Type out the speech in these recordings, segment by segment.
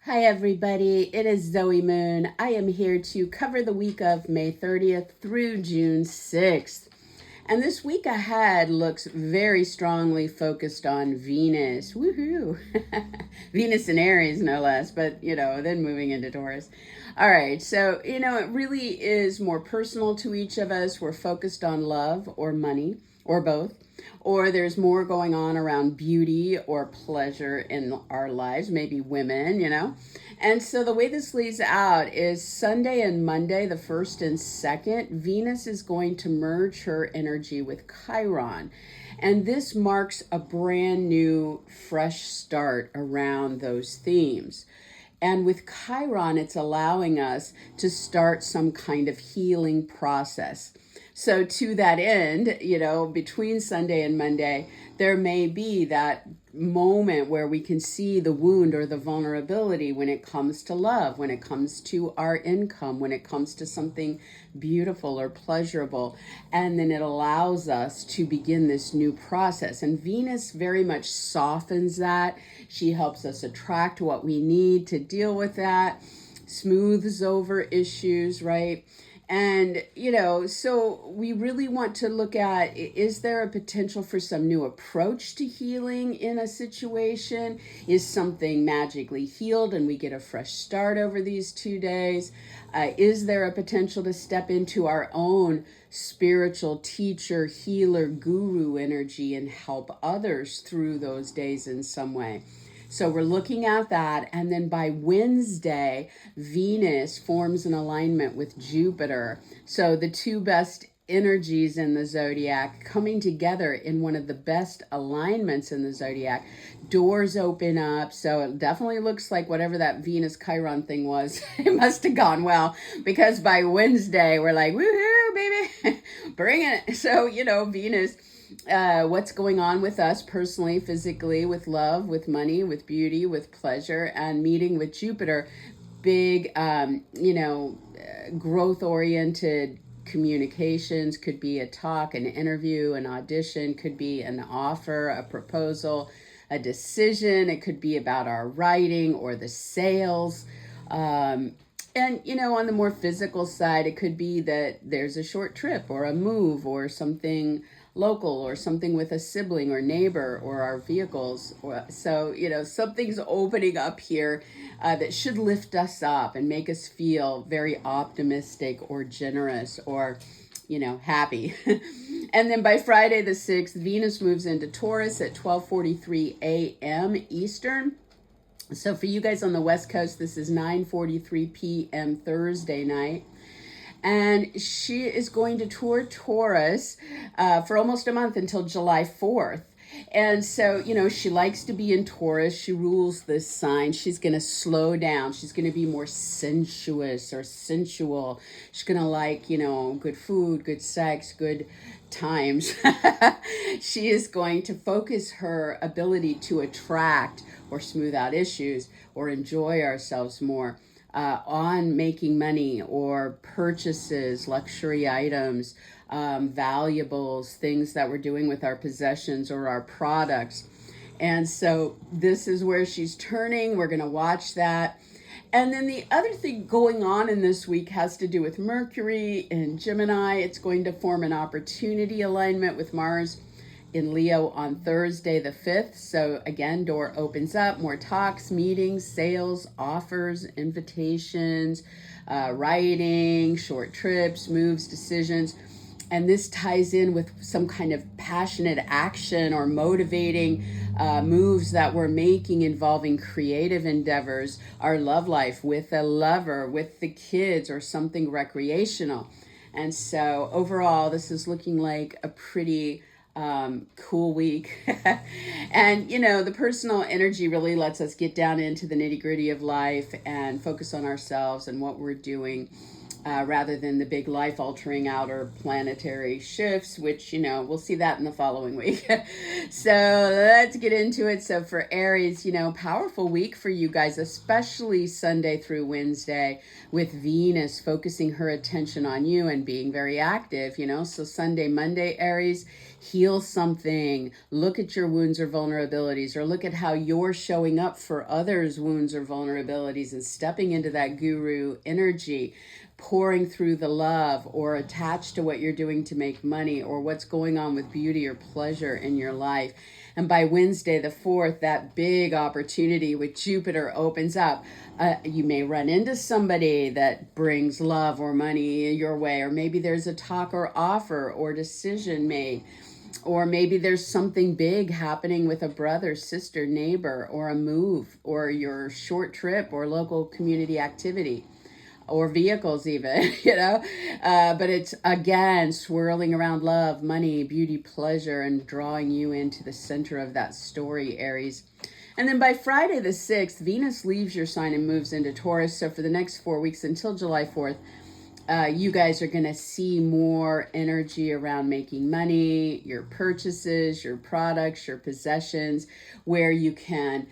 Hi, everybody. It is Zoe Moon. I am here to cover the week of May 30th through June 6th. And this week ahead looks very strongly focused on Venus. Woohoo! Venus in Aries, no less, but then moving into Taurus. All right, so it really is more personal to each of us. We're focused on love or money or both, or there's more going on around beauty or pleasure in our lives, maybe women. And so the way this lays out is Sunday and Monday, the 1st and 2nd, Venus is going to merge her energy with Chiron. And this marks a brand new, fresh start around those themes. And with Chiron, it's allowing us to start some kind of healing process. So to that end, between Sunday and Monday, there may be that moment where we can see the wound or the vulnerability when it comes to love, when it comes to our income, when it comes to something beautiful or pleasurable. And then it allows us to begin this new process. And Venus very much softens that. She helps us attract what we need to deal with that, smooths over issues, right? And, so we really want to look at, is there a potential for some new approach to healing in a situation? Is something magically healed and we get a fresh start over these 2 days? Is there a potential to step into our own spiritual teacher, healer, guru energy and help others through those days in some way? So we're looking at that. And then by Wednesday, Venus forms an alignment with Jupiter. So the two best energies in the zodiac coming together in one of the best alignments in the zodiac. Doors open up. So it definitely looks like whatever that Venus Chiron thing was, it must have gone well, because by Wednesday, we're like, woohoo, baby, bring it. So, Venus, what's going on with us personally, physically, with love, with money, with beauty, with pleasure, and meeting with Jupiter, big, growth-oriented communications. Could be a talk, an interview, an audition, could be an offer, a proposal, a decision. It could be about our writing or the sales. And, on the more physical side, it could be that there's a short trip or a move or something local or something with a sibling or neighbor or our vehicles. So, something's opening up here that should lift us up and make us feel very optimistic or generous or, happy. And then by Friday the 6th, Venus moves into Taurus at 12:43 a.m. Eastern. So for you guys on the West Coast, this is 9:43 p.m. Thursday night. And she is going to tour Taurus for almost a month until July 4th. And so, she likes to be in Taurus. She rules this sign. She's going to slow down. She's going to be more sensuous or sensual. She's going to like, good food, good sex, good times. She is going to focus her ability to attract or smooth out issues or enjoy ourselves more on making money or purchases, luxury items, valuables, things that we're doing with our possessions or our products. And so this is where she's turning. We're going to watch that. And then the other thing going on in this week has to do with Mercury in Gemini. It's going to form an opportunity alignment with Mars in Leo on Thursday the 5th. So again, door opens up, more talks, meetings, sales, offers, invitations, writing, short trips, moves, decisions. And this ties in with some kind of passionate action or motivating moves that we're making involving creative endeavors, our love life with a lover, with the kids, or something recreational. And so overall, this is looking like a pretty cool week. And, the personal energy really lets us get down into the nitty gritty of life and focus on ourselves and what we're doing. Rather than the big life-altering outer planetary shifts, which, we'll see that in the following week. So let's get into it. So for Aries, powerful week for you guys, especially Sunday through Wednesday, with Venus focusing her attention on you and being very active, So Sunday, Monday, Aries, heal something, look at your wounds or vulnerabilities, or look at how you're showing up for others' wounds or vulnerabilities and stepping into that guru energy, pouring through the love, or attached to what you're doing to make money, or what's going on with beauty or pleasure in your life. And by Wednesday the 4th, that big opportunity with Jupiter opens up. You may run into somebody that brings love or money your way, or maybe there's a talk or offer or decision made, or maybe there's something big happening with a brother, sister, neighbor, or a move, or your short trip, or local community activity, or vehicles even, but it's again swirling around love, money, beauty, pleasure, and drawing you into the center of that story, Aries. And then by Friday the 6th, Venus leaves your sign and moves into Taurus. So for the next 4 weeks until July 4th, you guys are going to see more energy around making money, your purchases, your products, your possessions, where you can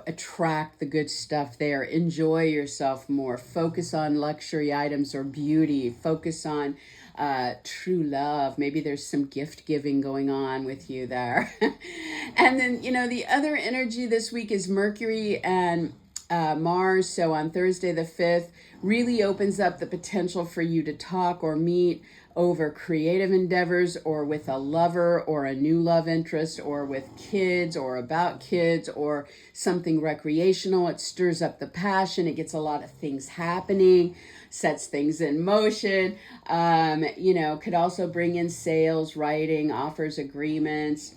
attract the good stuff there, enjoy yourself more, focus on luxury items or beauty, focus on true love. Maybe there's some gift giving going on with you there. And then, the other energy this week is Mercury and Mars. So on Thursday the 5th, really opens up the potential for you to talk or meet over creative endeavors, or with a lover or a new love interest, or with kids or about kids, or something recreational. It stirs up the passion. It gets a lot of things happening, sets things in motion. Could also bring in sales, writing, offers, agreements.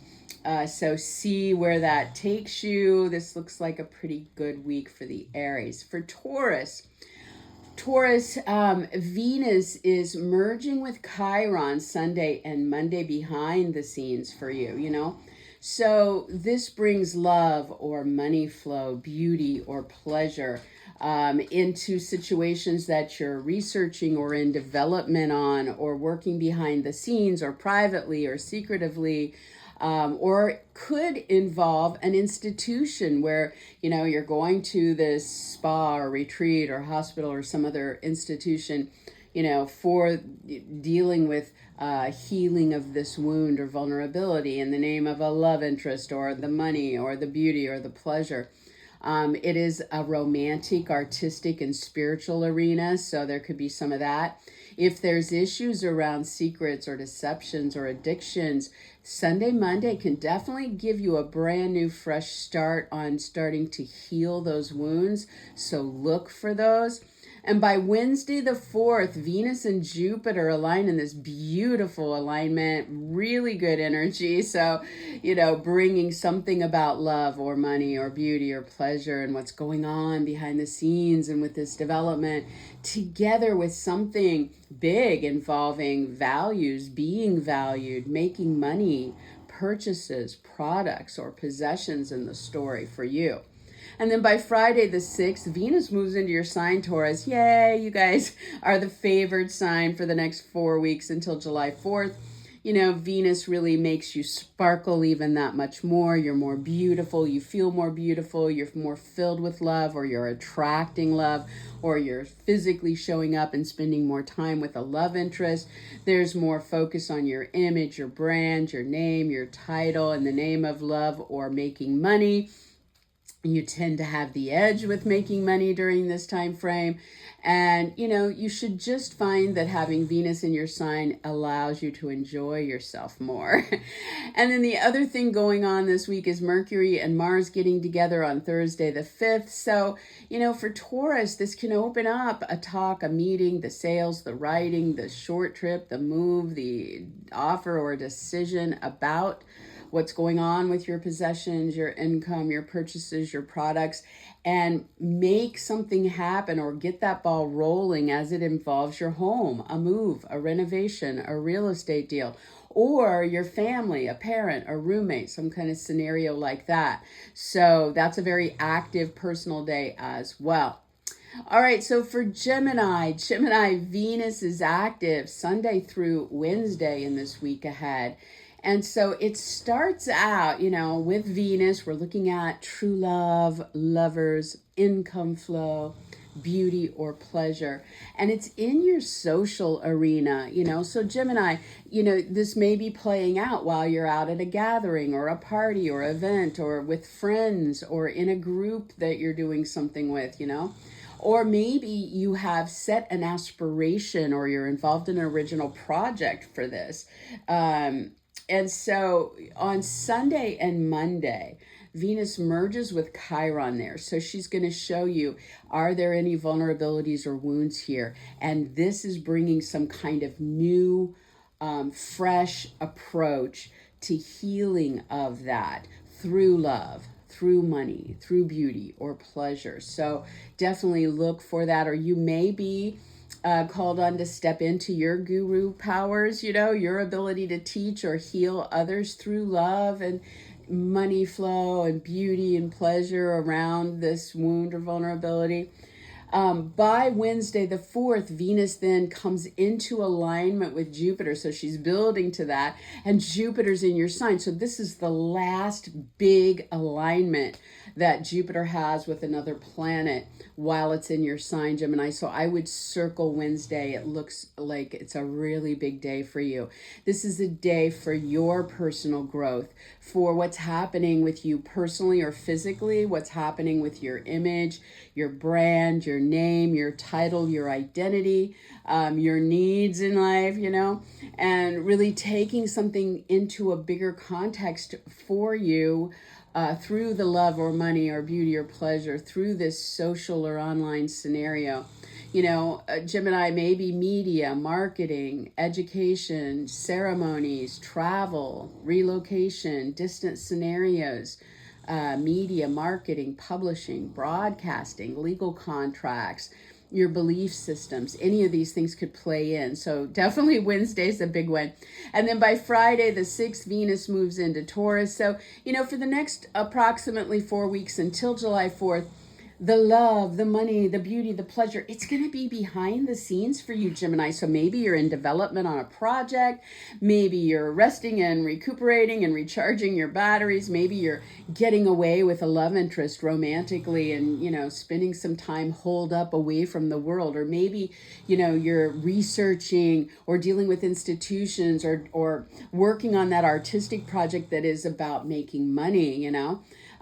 So see where that takes you. This looks like a pretty good week for the Aries. For Taurus, Venus is merging with Chiron Sunday and Monday behind the scenes for you, So this brings love or money flow, beauty or pleasure into situations that you're researching or in development on, or working behind the scenes, or privately or secretively. Or could involve an institution where, you're going to this spa or retreat or hospital or some other institution, for dealing with healing of this wound or vulnerability in the name of a love interest, or the money, or the beauty, or the pleasure. It is a romantic, artistic, and spiritual arena, so there could be some of that. If there's issues around secrets or deceptions or addictions, Sunday, Monday can definitely give you a brand new, fresh start on starting to heal those wounds. So look for those. And by Wednesday the 4th, Venus and Jupiter align in this beautiful alignment, really good energy. So, bringing something about love or money or beauty or pleasure and what's going on behind the scenes and with this development, together with something big involving values, being valued, making money, purchases, products, or possessions in the story for you. And then by Friday the 6th, Venus moves into your sign, Taurus. Yay, you guys are the favored sign for the next 4 weeks until July 4th. Venus really makes you sparkle even that much more. You're more beautiful. You feel more beautiful. You're more filled with love, or you're attracting love, or you're physically showing up and spending more time with a love interest. There's more focus on your image, your brand, your name, your title, in the name of love or making money. You tend to have the edge with making money during this time frame. And, you should just find that having Venus in your sign allows you to enjoy yourself more. And then the other thing going on this week is Mercury and Mars getting together on Thursday the 5th. So, for Taurus, this can open up a talk, a meeting, the sales, the writing, the short trip, the move, the offer or decision about what's going on with your possessions, your income, your purchases, your products, and make something happen or get that ball rolling as it involves your home, a move, a renovation, a real estate deal, or your family, a parent, a roommate, some kind of scenario like that. So that's a very active personal day as well. All right, so for Gemini, Venus is active Sunday through Wednesday in this week ahead. And so it starts out, with Venus, we're looking at true love, lovers, income flow, beauty, or pleasure. And it's in your social arena, So, Gemini, this may be playing out while you're out at a gathering or a party or event or with friends or in a group that you're doing something with. Or maybe you have set an aspiration or you're involved in an original project for this. And so on Sunday and Monday, Venus merges with Chiron there. So she's going to show you, are there any vulnerabilities or wounds here? And this is bringing some kind of new, fresh approach to healing of that through love, through money, through beauty or pleasure. So definitely look for that. Or you may be called on to step into your guru powers, your ability to teach or heal others through love and money flow and beauty and pleasure around this wound or vulnerability. By Wednesday the 4th, Venus then comes into alignment with Jupiter. So she's building to that. And Jupiter's in your sign. So this is the last big alignment that Jupiter has with another planet while it's in your sign, Gemini. So I would circle Wednesday. It looks like it's a really big day for you. This is a day for your personal growth, for what's happening with you personally or physically, what's happening with your image, your brand, your name, your title, your identity, your needs in life, and really taking something into a bigger context for you through the love or money or beauty or pleasure, through this social or online scenario. Gemini may be media, marketing, education, ceremonies, travel, relocation, distant scenarios, media, marketing, publishing, broadcasting, legal contracts, your belief systems. Any of these things could play in. So definitely Wednesday's a big one. And then by Friday, the 6th, Venus moves into Taurus. So, for the next approximately 4 weeks until July 4th, the love, the money, the beauty, the pleasure, it's going to be behind the scenes for you, Gemini. So maybe you're in development on a project. Maybe you're resting and recuperating and recharging your batteries. Maybe you're getting away with a love interest romantically and, spending some time holed up away from the world. Or maybe, you're researching or dealing with institutions or working on that artistic project that is about making money,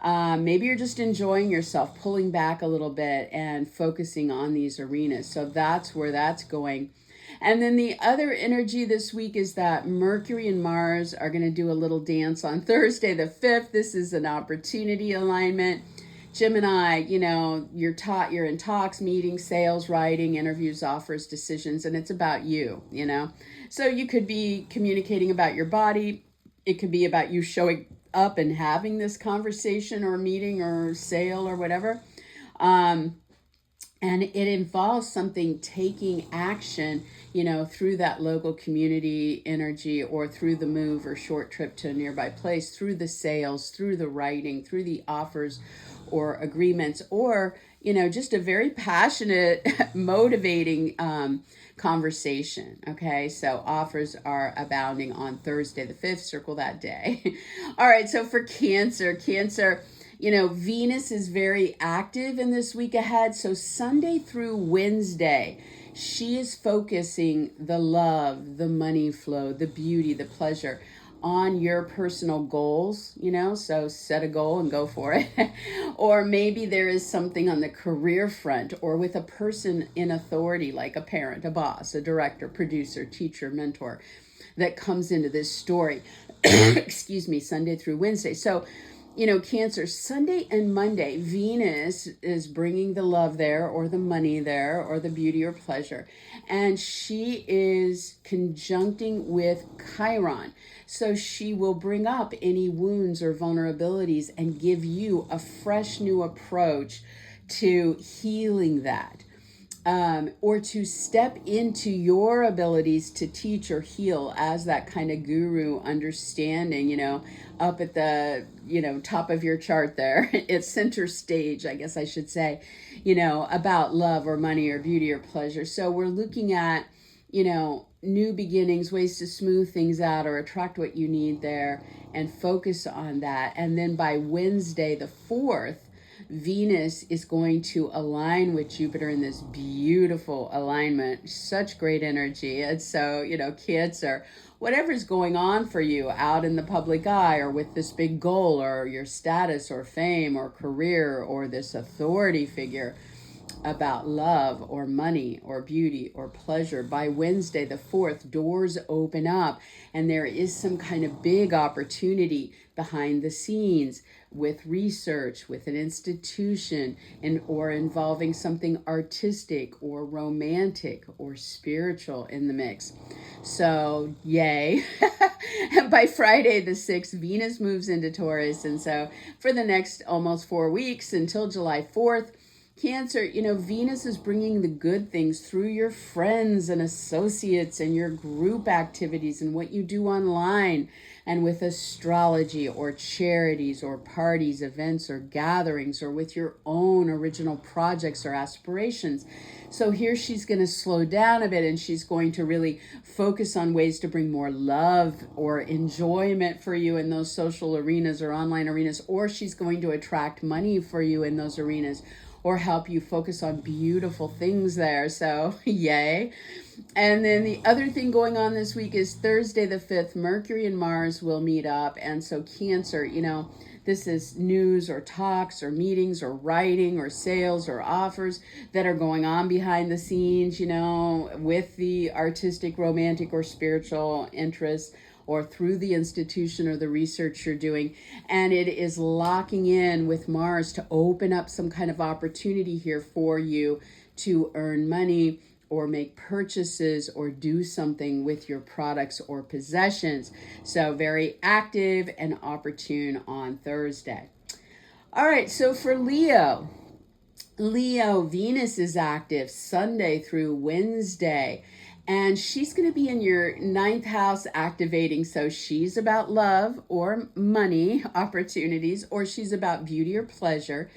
Maybe you're just enjoying yourself, pulling back a little bit and focusing on these arenas. So that's where that's going. And then the other energy this week is that Mercury and Mars are going to do a little dance on Thursday the 5th. This is an opportunity alignment. Gemini, you're in talks, meetings, sales, writing, interviews, offers, decisions, and it's about you, So you could be communicating about your body. It could be about you showing up and having this conversation or meeting or sale or whatever. And it involves something taking action, through that local community energy or through the move or short trip to a nearby place, through the sales, through the writing, through the offers or agreements, or, just a very passionate, motivating conversation. Okay, so offers are abounding on Thursday the 5th. Circle that day. All right, so for Cancer, Venus is very active in this week ahead. So Sunday through Wednesday, she is focusing the love, the money flow, the beauty, the pleasure on your personal goals, so set a goal and go for it. Or maybe there is something on the career front or with a person in authority, like a parent, a boss, a director, producer, teacher, mentor, that comes into this story. Excuse me, Sunday through Wednesday. So, Cancer, Sunday and Monday, Venus is bringing the love there or the money there or the beauty or pleasure. And she is conjuncting with Chiron. So she will bring up any wounds or vulnerabilities and give you a fresh new approach to healing that. Or to step into your abilities to teach or heal as that kind of guru understanding, up at the, top of your chart there. It's center stage, I guess I should say, about love or money or beauty or pleasure. So we're looking at, new beginnings, ways to smooth things out or attract what you need there and focus on that. And then by Wednesday, the 4th, Venus is going to align with Jupiter in this beautiful alignment. Such great energy. And so, Cancer, whatever's going on for you out in the public eye, or with this big goal, or your status or fame or career, or this authority figure, about love or money or beauty or pleasure, by Wednesday the 4th, doors open up and there is some kind of big opportunity behind the scenes with research, with an institution, or involving something artistic or romantic or spiritual in the mix. So, yay. And by Friday the 6th, Venus moves into Taurus. And so for the next almost 4 weeks until July 4th, Cancer, Venus is bringing the good things through your friends and associates and your group activities and what you do online, and with astrology or charities or parties, events or gatherings, or with your own original projects or aspirations. So here she's going to slow down a bit, and she's going to really focus on ways to bring more love or enjoyment for you in those social arenas or online arenas, or she's going to attract money for you in those arenas, or help you focus on beautiful things there. So, yay. And then the other thing going on this week is Thursday the 5th, Mercury and Mars will meet up. And so Cancer, this is news or talks or meetings or writing or sales or offers that are going on behind the scenes, with the artistic, romantic, or spiritual interests, or through the institution or the research you're doing. And it is locking in with Mars to open up some kind of opportunity here for you to earn money or make purchases or do something with your products or possessions. So very active and opportune on Thursday. All right, so for Leo, Venus is active Sunday through Wednesday. And she's going to be in your 9th house activating. So she's about love or money opportunities, or she's about beauty or pleasure.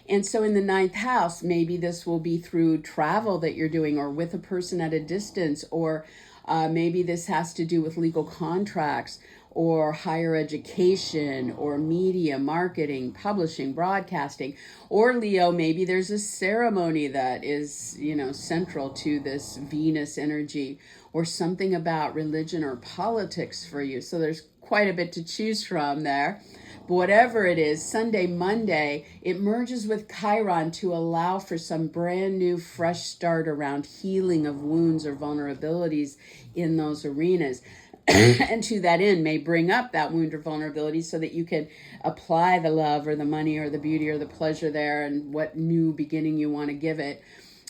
And so in the 9th house, maybe this will be through travel that you're doing, or with a person at a distance, or maybe this has to do with legal contracts, or higher education, or media, marketing, publishing, broadcasting. Or Leo, maybe there's a ceremony that is, central to this Venus energy, or something about religion or politics for you. So there's quite a bit to choose from there. But whatever it is, Sunday, Monday, it merges with Chiron to allow for some brand new, fresh start around healing of wounds or vulnerabilities in those arenas. And to that end, may bring up that wound or vulnerability so that you can apply the love or the money or the beauty or the pleasure there, and what new beginning you want to give it.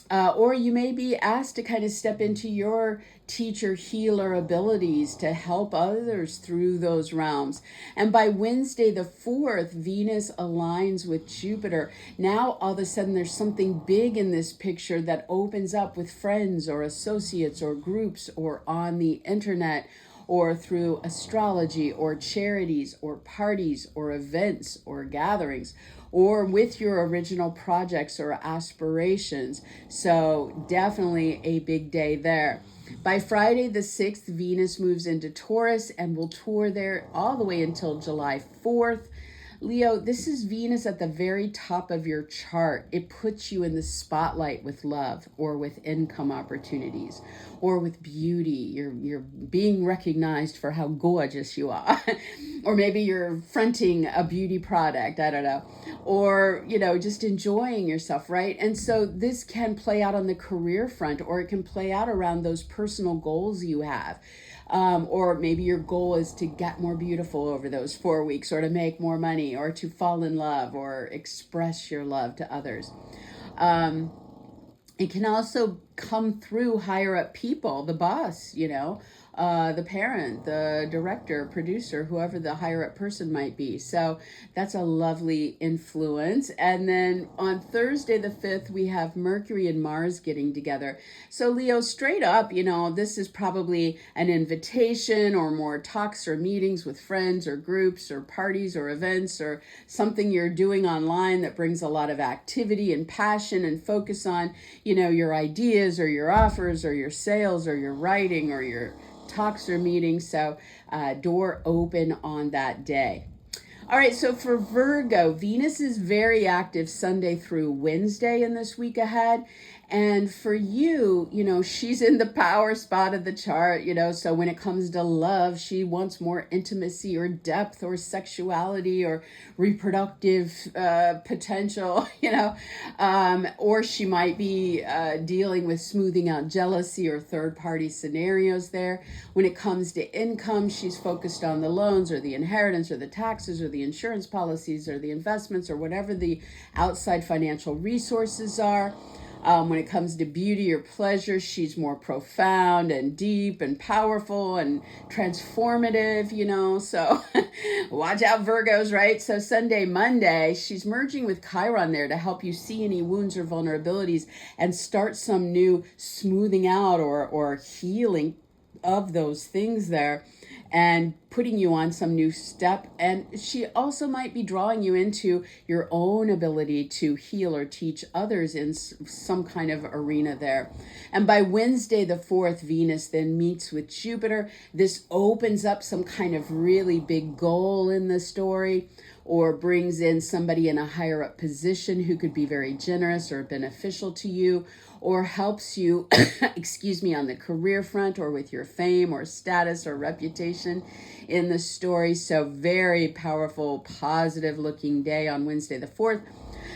Or you may be asked to kind of step into your teacher healer abilities to help others through those realms. And by Wednesday the 4th, Venus aligns with Jupiter. Now all of a sudden there's something big in this picture that opens up with friends or associates or groups, or on the internet, or through astrology or charities or parties or events or gatherings, or with your original projects or aspirations. So definitely a big day there. By Friday the 6th, Venus moves into Taurus and will tour there all the way until July 4th. Leo, this is Venus at the very top of your chart. It puts you in the spotlight with love, or with income opportunities, or with beauty. You're being recognized for how gorgeous you are. Or maybe you're fronting a beauty product, I don't know. Or, just enjoying yourself, right? And so this can play out on the career front, or it can play out around those personal goals you have. Or maybe your goal is to get more beautiful over those 4 weeks, or to make more money, or to fall in love, or express your love to others. It can also come through higher up people, the boss, the parent, the director, producer, whoever the higher up person might be. So that's a lovely influence. And then on Thursday the 5th, we have Mercury and Mars getting together. So Leo, straight up, this is probably an invitation, or more talks or meetings with friends or groups or parties or events, or something you're doing online that brings a lot of activity and passion and focus on, your ideas or your offers or your sales or your writing or your talks or meetings. So door open on that day. All right, so for Virgo, Venus is very active Sunday through Wednesday in this week ahead. And for you, she's in the power spot of the chart, so when it comes to love, she wants more intimacy or depth or sexuality or reproductive potential, or she might be dealing with smoothing out jealousy or third party scenarios there. When it comes to income, she's focused on the loans or the inheritance or the taxes or the insurance policies or the investments or whatever the outside financial resources are. When it comes to beauty or pleasure, she's more profound and deep and powerful and transformative, so watch out, Virgos, right? So Sunday, Monday, she's merging with Chiron there to help you see any wounds or vulnerabilities and start some new smoothing out or healing of those things there, and putting you on some new step. And she also might be drawing you into your own ability to heal or teach others in some kind of arena there. And by Wednesday the 4th, Venus then meets with Jupiter. This opens up some kind of really big goal in the story, or brings in somebody in a higher up position who could be very generous or beneficial to you, or helps you, on the career front or with your fame or status or reputation in the story. So very powerful, positive looking day on Wednesday the 4th.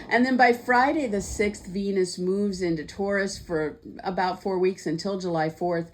And then by Friday the 6th, Venus moves into Taurus for about 4 weeks until July 4th.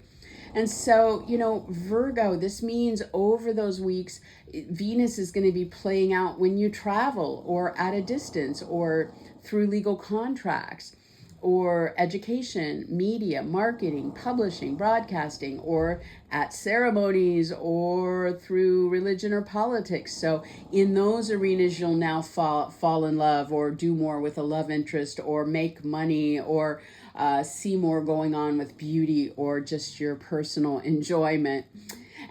And so, Virgo, this means over those weeks, Venus is going to be playing out when you travel or at a distance or through legal contracts or education, media, marketing, publishing, broadcasting, or at ceremonies or through religion or politics. So in those arenas, you'll now fall in love or do more with a love interest or make money or see more going on with beauty or just your personal enjoyment.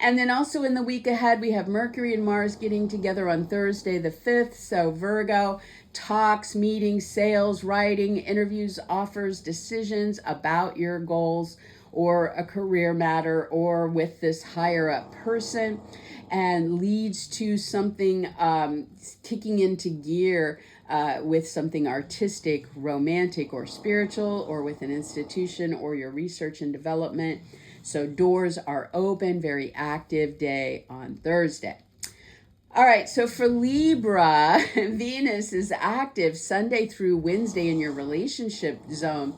And then also in the week ahead, we have Mercury and Mars getting together on Thursday the 5th. So Virgo, talks, meetings, sales, writing, interviews, offers, decisions about your goals or a career matter or with this higher up person, and leads to something kicking into gear with something artistic, romantic, or spiritual, or with an institution or your research and development. So doors are open, very active day on Thursday. All right, so for Libra, Venus is active Sunday through Wednesday in your relationship zone.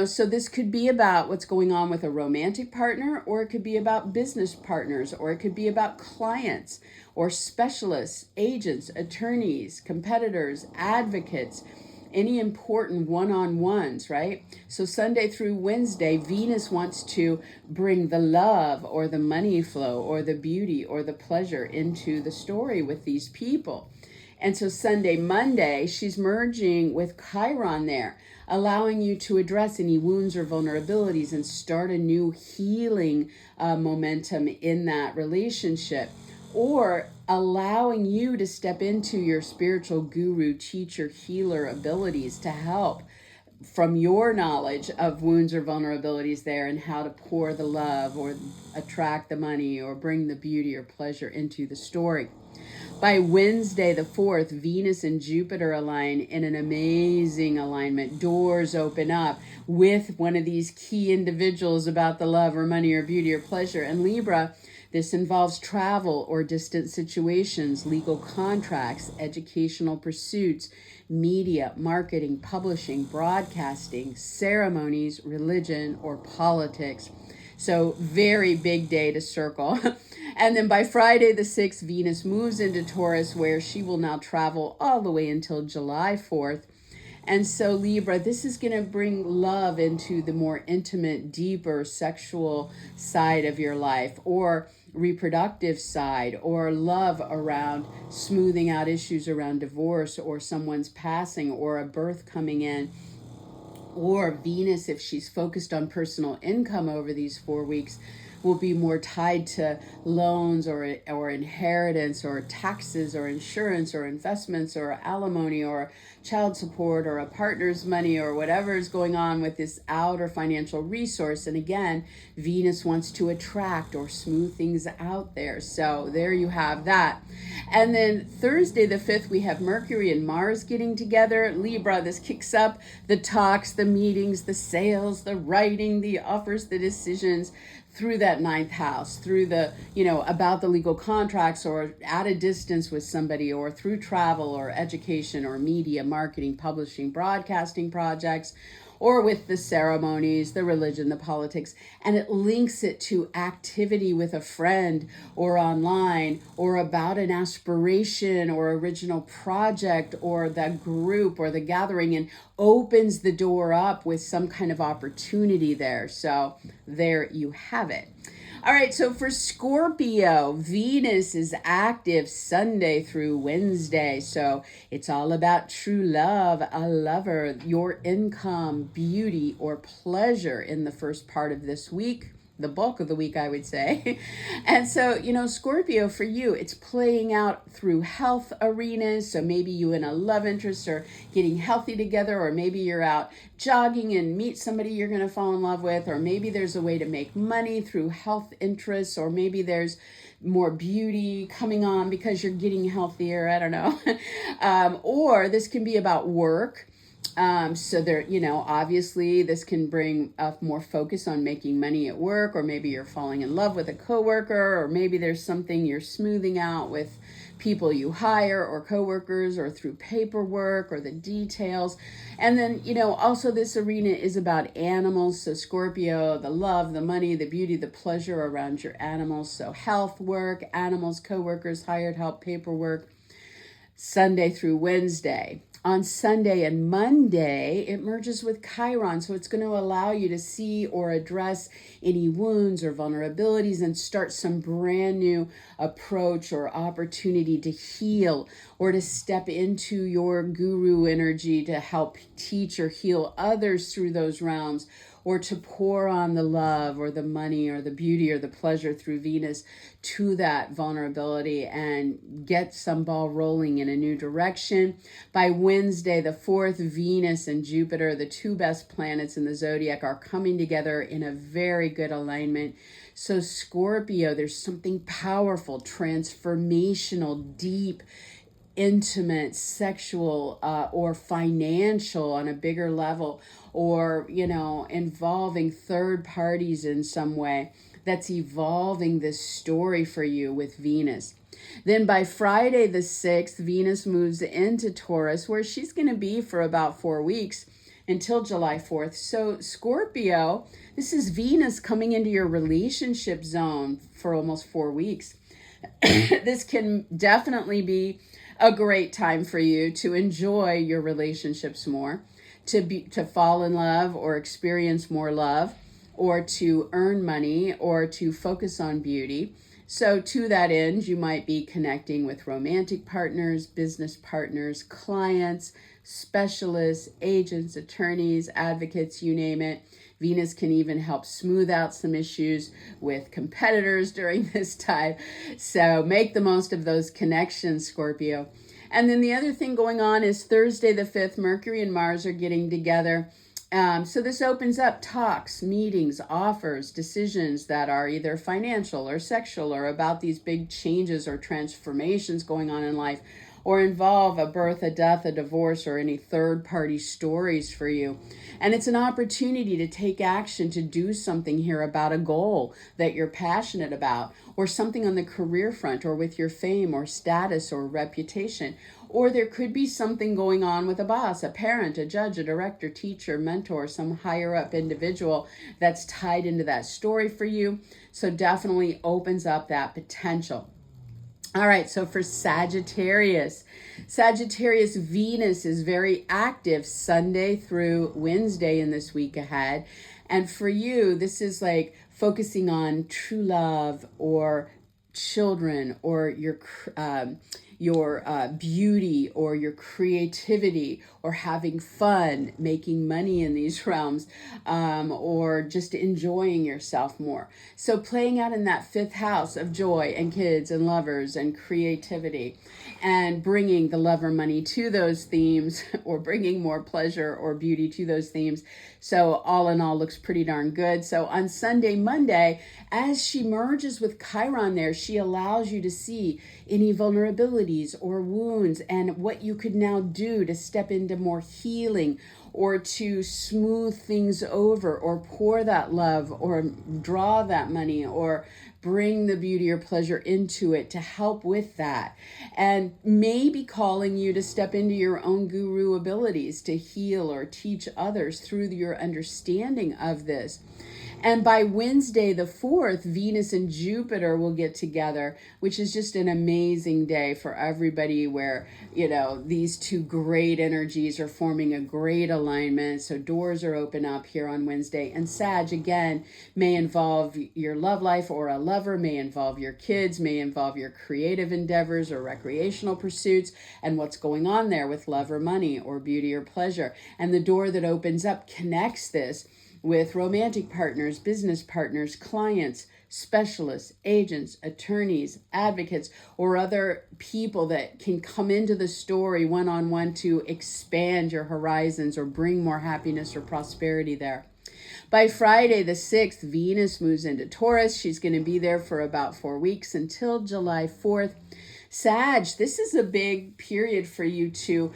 So this could be about what's going on with a romantic partner, or it could be about business partners, or it could be about clients or specialists, agents, attorneys, competitors, advocates, any important one-on-ones, right? So Sunday through Wednesday, Venus wants to bring the love or the money flow or the beauty or the pleasure into the story with these people. And so Sunday, Monday, she's merging with Chiron there, allowing you to address any wounds or vulnerabilities and start a new healing momentum in that relationship, or allowing you to step into your spiritual guru, teacher, healer abilities to help from your knowledge of wounds or vulnerabilities there, and how to pour the love or attract the money or bring the beauty or pleasure into the story. By Wednesday the 4th, Venus and Jupiter align in an amazing alignment. Doors open up with one of these key individuals about the love or money or beauty or pleasure. And Libra, this involves travel or distant situations, legal contracts, educational pursuits, media, marketing, publishing, broadcasting, ceremonies, religion, or politics. So very big day to circle. And then by Friday the 6th, Venus moves into Taurus, where she will now travel all the way until July 4th. And so Libra, this is going to bring love into the more intimate, deeper sexual side of your life, or reproductive side, or love around smoothing out issues around divorce or someone's passing or a birth coming in. Or Venus, if she's focused on personal income over these 4 weeks, will be more tied to loans or inheritance or taxes or insurance or investments or alimony or child support or a partner's money or whatever is going on with this outer financial resource. And again, Venus wants to attract or smooth things out there. So there you have that. And then Thursday the 5th, we have Mercury and Mars getting together. Libra, this kicks up the talks, the meetings, the sales, the writing, the offers, the decisions through that ninth house, through the, about the legal contracts or at a distance with somebody, or through travel or education or media, marketing, publishing, broadcasting projects, or with the ceremonies, the religion, the politics, and it links it to activity with a friend or online or about an aspiration or original project or the group or the gathering, and opens the door up with some kind of opportunity there. So there you have it. All right, so for Scorpio, Venus is active Sunday through Wednesday. So it's all about true love, a lover, your income, beauty, or pleasure in the first part of this week. The bulk of the week, I would say. And so, Scorpio, for you, it's playing out through health arenas. So maybe you and a love interest are getting healthy together, or maybe you're out jogging and meet somebody you're going to fall in love with, or maybe there's a way to make money through health interests, or maybe there's more beauty coming on because you're getting healthier. I don't know. Or this can be about work. So there, obviously this can bring up more focus on making money at work, or maybe you're falling in love with a coworker, or maybe there's something you're smoothing out with people you hire or coworkers, or through paperwork or the details. And then, also this arena is about animals. So Scorpio, the love, the money, the beauty, the pleasure around your animals. So health, work, animals, coworkers, hired help, paperwork, Sunday through Wednesday. On Sunday and Monday, it merges with Chiron, so it's going to allow you to see or address any wounds or vulnerabilities and start some brand new approach or opportunity to heal, or to step into your guru energy to help teach or heal others through those realms, or to pour on the love or the money or the beauty or the pleasure through Venus to that vulnerability and get some ball rolling in a new direction. By Wednesday, the 4th, Venus and Jupiter, the two best planets in the zodiac, are coming together in a very good alignment. So Scorpio, there's something powerful, transformational, deep, intimate, sexual, or financial on a bigger level, or, involving third parties in some way, that's evolving this story for you with Venus. Then by Friday the 6th, Venus moves into Taurus, where she's going to be for about 4 weeks until July 4th. So Scorpio, this is Venus coming into your relationship zone for almost 4 weeks. This can definitely be a great time for you to enjoy your relationships more, to fall in love or experience more love, or to earn money, or to focus on beauty. So to that end, you might be connecting with romantic partners, business partners, clients, specialists, agents, attorneys, advocates, you name it. Venus can even help smooth out some issues with competitors during this time. So make the most of those connections, Scorpio. And then the other thing going on is Thursday the 5th, Mercury and Mars are getting together. So this opens up talks, meetings, offers, decisions that are either financial or sexual, or about these big changes or transformations going on in life, or involve a birth, a death, a divorce, or any third-party stories for you. And it's an opportunity to take action, to do something here about a goal that you're passionate about, or something on the career front, or with your fame or status or reputation. Or there could be something going on with a boss, a parent, a judge, a director, teacher, mentor, some higher up individual that's tied into that story for you. So definitely opens up that potential. All right, so for Sagittarius, Venus is very active Sunday through Wednesday in this week ahead. And for you, this is like focusing on true love, or children, or your beauty or your creativity or having fun, making money in these realms, or just enjoying yourself more. So playing out in that fifth house of joy and kids and lovers and creativity, and bringing the love or money to those themes, or bringing more pleasure or beauty to those themes. So all in all, looks pretty darn good. So on Sunday, Monday, as she merges with Chiron there, she allows you to see any vulnerabilities or wounds and what you could now do to step into more healing, or to smooth things over, or pour that love, or draw that money, or bring the beauty or pleasure into it to help with that. And maybe calling you to step into your own guru abilities to heal or teach others through your understanding of this. And by Wednesday, the 4th, Venus and Jupiter will get together, which is just an amazing day for everybody, where, these two great energies are forming a great alignment. So doors are open up here on Wednesday. And Sag, again, may involve your love life or a lover, may involve your kids, may involve your creative endeavors or recreational pursuits, and what's going on there with love or money or beauty or pleasure. And the door that opens up connects this with romantic partners, business partners, clients, specialists, agents, attorneys, advocates, or other people that can come into the story one-on-one to expand your horizons or bring more happiness or prosperity there. By Friday, the 6th, Venus moves into Taurus. She's going to be there for about 4 weeks until July 4th. Sag, this is a big period for you to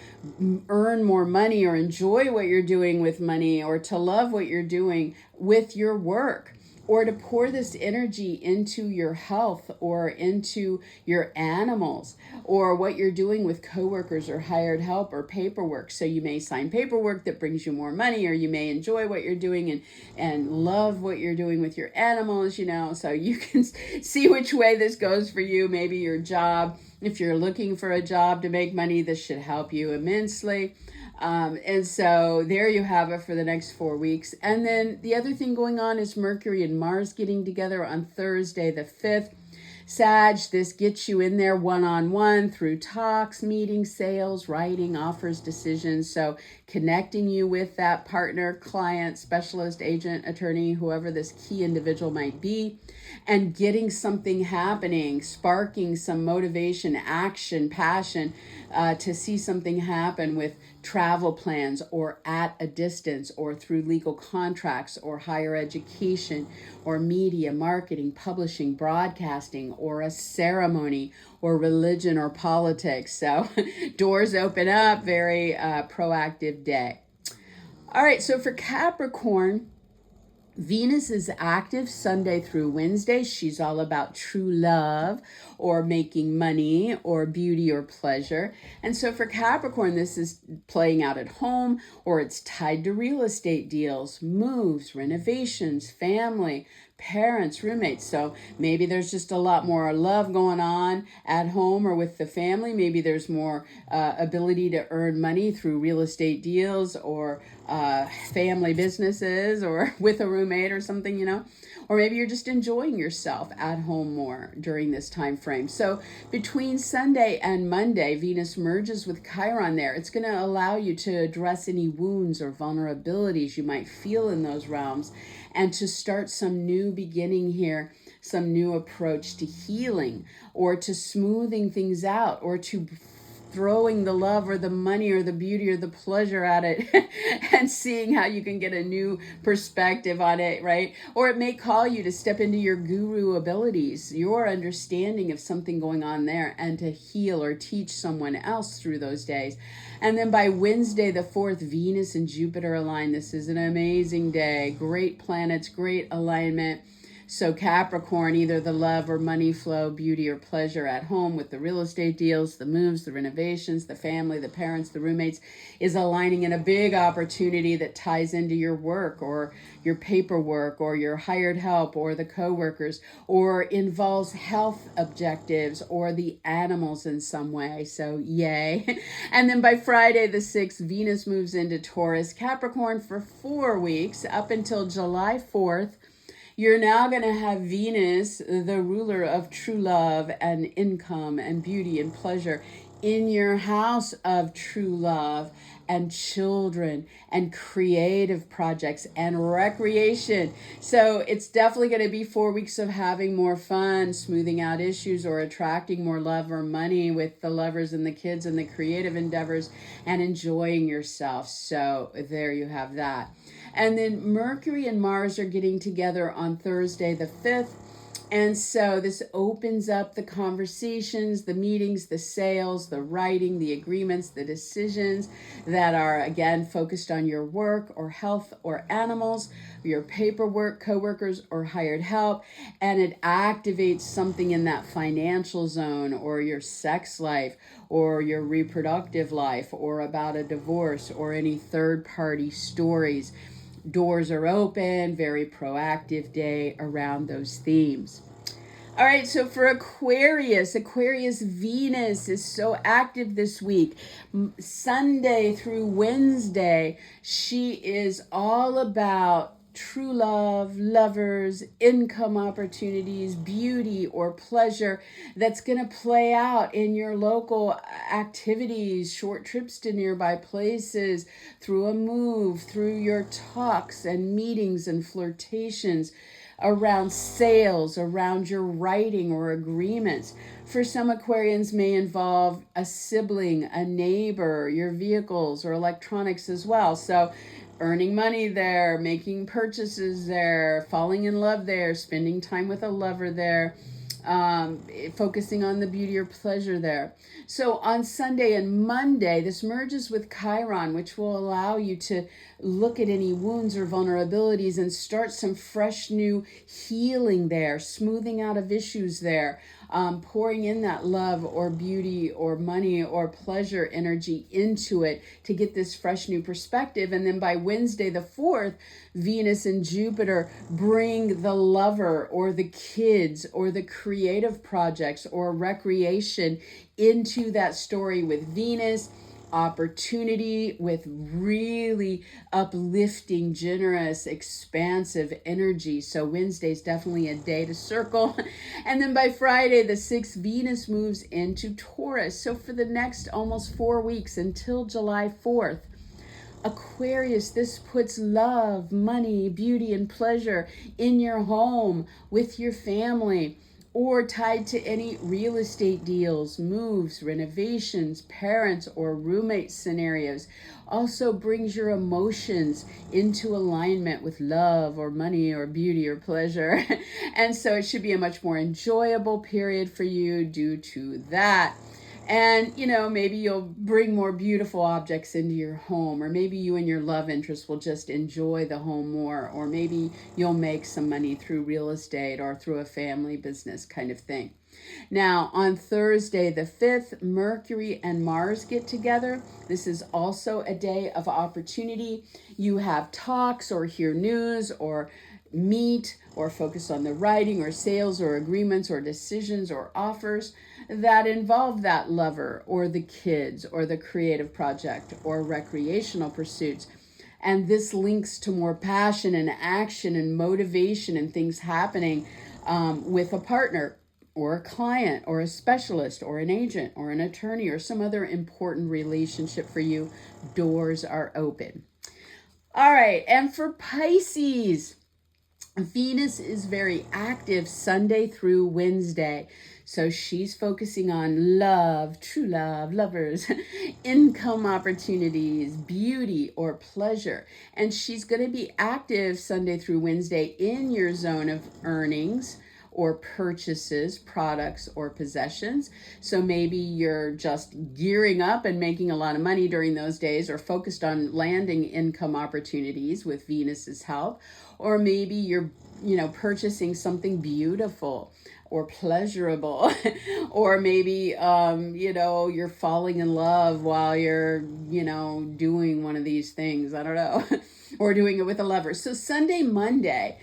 earn more money, or enjoy what you're doing with money, or to love what you're doing with your work, or to pour this energy into your health or into your animals, or what you're doing with coworkers or hired help or paperwork. So you may sign paperwork that brings you more money, or you may enjoy what you're doing and love what you're doing with your animals, so you can see which way this goes for you. Maybe your job, if you're looking for a job to make money, this should help you immensely. And so there you have it for the next 4 weeks. And then the other thing going on is Mercury and Mars getting together on Thursday, the 5th. Sag, this gets you in there one-on-one through talks, meetings, sales, writing, offers, decisions. So connecting you with that partner, client, specialist, agent, attorney, whoever this key individual might be, and getting something happening, sparking some motivation, action, passion, to see something happen with travel plans, or at a distance, or through legal contracts, or higher education, or media, marketing, publishing, broadcasting, or a ceremony, or religion, or politics. So doors open up, very proactive day. All right, so for Capricorn, Venus is active Sunday through Wednesday. She's all about true love, or making money, or beauty or pleasure. And so for Capricorn, this is playing out at home, or it's tied to real estate deals, moves, renovations, family, parents, roommates. So maybe there's just a lot more love going on at home or with the family. Maybe there's more ability to earn money through real estate deals, or family businesses, or with a roommate or something, or maybe you're just enjoying yourself at home more during this time frame. So between Sunday and Monday, Venus merges with Chiron there. It's going to allow you to address any wounds or vulnerabilities you might feel in those realms, and to start some new beginning here, some new approach to healing, or to smoothing things out, or to throwing the love or the money or the beauty or the pleasure at it and seeing how you can get a new perspective on it, right? Or it may call you to step into your guru abilities, your understanding of something going on there, and to heal or teach someone else through those days. And then by Wednesday, the 4th, Venus and Jupiter align. This is an amazing day. Great planets, great alignment. So Capricorn, either the love or money flow, beauty or pleasure at home with the real estate deals, the moves, the renovations, the family, the parents, the roommates, is aligning in a big opportunity that ties into your work or your paperwork or your hired help or the coworkers, or involves health objectives or the animals in some way. So yay. And then by Friday the 6th, Venus moves into Taurus, Capricorn for 4 weeks up until July 4th. You're now going to have Venus, the ruler of true love and income and beauty and pleasure, in your house of true love and children and creative projects and recreation. So it's definitely going to be 4 weeks of having more fun, smoothing out issues, or attracting more love or money with the lovers and the kids and the creative endeavors, and enjoying yourself. So there you have that. And then Mercury and Mars are getting together on Thursday the 5th. And so this opens up the conversations, the meetings, the sales, the writing, the agreements, the decisions that are, again, focused on your work or health or animals, your paperwork, coworkers, or hired help. And it activates something in that financial zone, or your sex life, or your reproductive life, or about a divorce, or any third-party stories. Doors are open, very proactive day around those themes. All right, so for Aquarius Venus is so active this week. Sunday through Wednesday, she is all about true love, lovers, income opportunities, beauty or pleasure that's going to play out in your local activities, short trips to nearby places, through a move, through your talks and meetings and flirtations, around sales, around your writing or agreements. For some, Aquarians may involve a sibling, a neighbor, your vehicles or electronics as well. So earning money there, making purchases there, falling in love there, spending time with a lover there, focusing on the beauty or pleasure there. So on Sunday and Monday, this merges with Chiron, which will allow you to look at any wounds or vulnerabilities and start some fresh new healing there, smoothing out of issues there, pouring in that love or beauty or money or pleasure energy into it to get this fresh new perspective. And then by Wednesday the 4th, Venus and Jupiter bring the lover or the kids or the creative projects or recreation into that story, with Venus opportunity, with really uplifting, generous, expansive energy. So Wednesday's definitely a day to circle. And then by Friday the 6th, Venus moves into Taurus. So for the next almost 4 weeks until July 4th, Aquarius, this puts love, money, beauty, and pleasure in your home, with your family, or tied to any real estate deals, moves, renovations, parents, or roommate scenarios. Also brings your emotions into alignment with love or money or beauty or pleasure. And so it should be a much more enjoyable period for you due to that. And, maybe you'll bring more beautiful objects into your home, or maybe you and your love interest will just enjoy the home more, or maybe you'll make some money through real estate or through a family business kind of thing. Now, on Thursday the 5th, Mercury and Mars get together. This is also a day of opportunity. You have talks or hear news or meet or focus on the writing or sales or agreements or decisions or offers that involve that lover or the kids or the creative project or recreational pursuits. And this links to more passion and action and motivation and things happening with a partner or a client or a specialist or an agent or an attorney or some other important relationship for you. Doors are open. All right, and for Pisces, Venus is very active Sunday through Wednesday. So she's focusing on love, true love, lovers, income opportunities, beauty or pleasure. And she's going to be active Sunday through Wednesday in your zone of earnings or purchases, products, or possessions. So maybe you're just gearing up and making a lot of money during those days, or focused on landing income opportunities with Venus's help. Or maybe you're, purchasing something beautiful or pleasurable. Or maybe, you're falling in love while you're, doing one of these things. I don't know. Or doing it with a lover. So Sunday, Monday,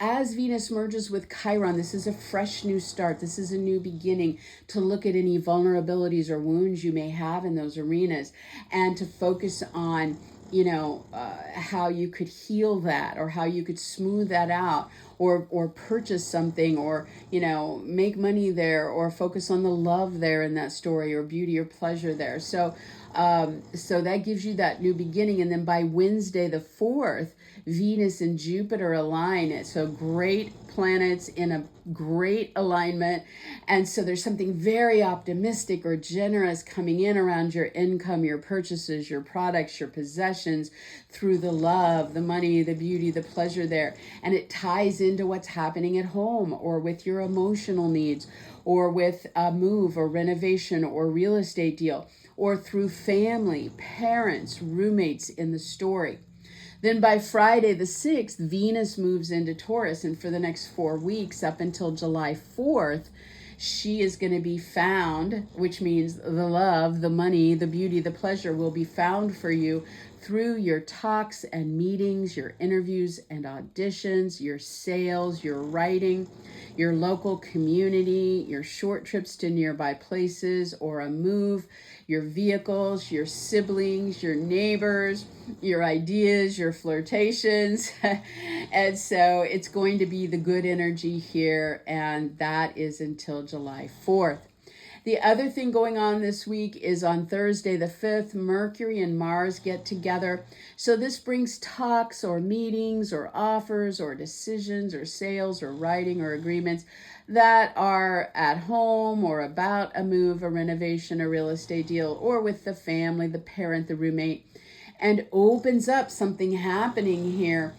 as Venus merges with Chiron, this is a fresh new start. This is a new beginning to look at any vulnerabilities or wounds you may have in those arenas, and to focus on how you could heal that, or how you could smooth that out, or purchase something, or make money there, or focus on the love there in that story, or beauty or pleasure there. So that gives you that new beginning. And then by Wednesday the 4th, Venus and Jupiter align it. So great planets in a great alignment. And so there's something very optimistic or generous coming in around your income, your purchases, your products, your possessions, through the love, the money, the beauty, the pleasure there. And it ties into what's happening at home, or with your emotional needs, or with a move or renovation or real estate deal, or through family, parents, roommates in the story. Then by Friday the 6th, Venus moves into Taurus, and for the next 4 weeks up until July 4th, she is going to be found, which means the love, the money, the beauty, the pleasure will be found for you through your talks and meetings, your interviews and auditions, your sales, your writing, your local community, your short trips to nearby places or a move, your vehicles, your siblings, your neighbors, your ideas, your flirtations. And so it's going to be the good energy here, and that is until July 4th. The other thing going on this week is on Thursday the 5th, Mercury and Mars get together. So this brings talks or meetings or offers or decisions or sales or writing or agreements that are at home, or about a move, a renovation, a real estate deal, or with the family, the parent, the roommate, and opens up something happening here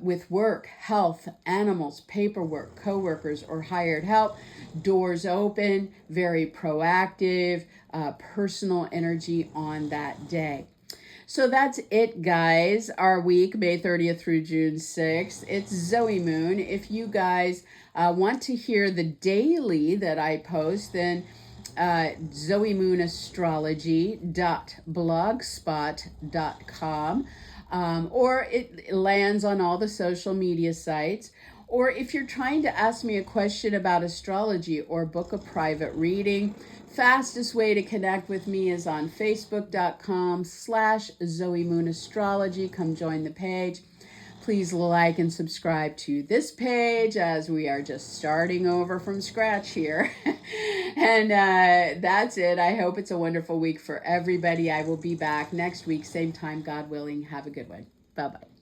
with work, health, animals, paperwork, coworkers, or hired help. Doors open, very proactive, personal energy on that day. So that's it, guys. Our week, May 30th through June 6th. It's Zoe Moon. If you guys want to hear the daily that I post, then zoemoon.astrology.blogspot.com, or it lands on all the social media sites. Or if you're trying to ask me a question about astrology or book a private reading, fastest way to connect with me is on facebook.com/Zoe Moon Astrology. Come join the page. Please like and subscribe to this page, as we are just starting over from scratch here. And that's it. I hope it's a wonderful week for everybody. I will be back next week, same time, God willing. Have a good one. Bye-bye.